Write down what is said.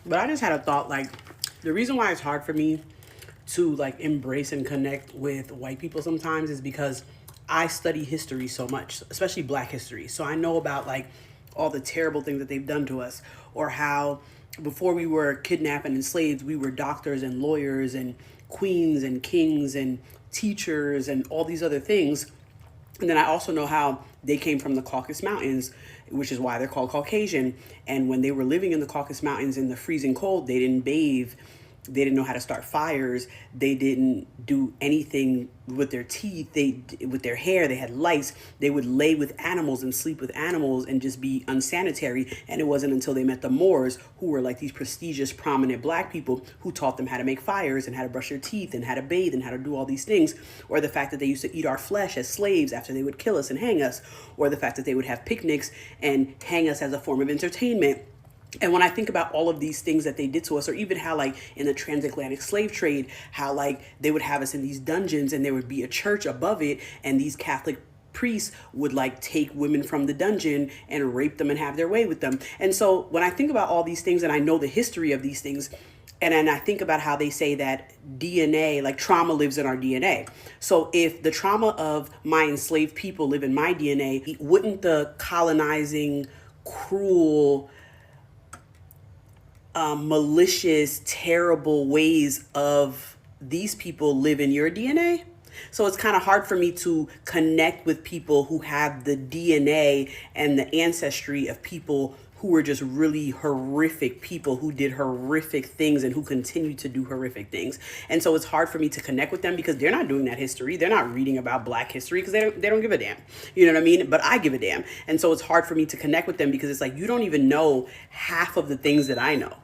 But I just had a thought, like, the reason why it's hard for me to like embrace and connect with white people sometimes is because I study history so much, especially black history. So I know about like all the terrible things that they've done to us, or how before we were kidnapped and enslaved, we were doctors and lawyers and queens and kings and teachers and all these other things. And then I also know how they came from the Caucasus Mountains, which is why they're called Caucasian. And when they were living in the Caucasus Mountains in the freezing cold, they didn't bathe. They didn't know how to start fires. They didn't do anything with their teeth. With their hair, they had lice. They would lay with animals and sleep with animals and just be unsanitary. And it wasn't until they met the Moors, who were like these prestigious, prominent black people, who taught them how to make fires and how to brush their teeth and how to bathe and how to do all these things. Or the fact that they used to eat our flesh as slaves after they would kill us and hang us. Or the fact that they would have picnics and hang us as a form of entertainment. And when I think about all of these things that they did to us, or even how like in the transatlantic slave trade, how like they would have us in these dungeons and there would be a church above it, and these Catholic priests would like take women from the dungeon and rape them and have their way with them. And so when I think about all these things and I know the history of these things, and then I think about how they say that DNA, like trauma lives in our DNA. So if the trauma of my enslaved people live in my DNA, wouldn't the colonizing, cruel, malicious, terrible ways of these people live in your DNA? So it's kind of hard for me to connect with people who have the DNA and the ancestry of people who were just really horrific people who did horrific things and who continue to do horrific things. And so it's hard for me to connect with them because they're not doing that history. They're not reading about black history because they don't give a damn. You know what I mean? But I give a damn. And so it's hard for me to connect with them because it's like, you don't even know half of the things that I know.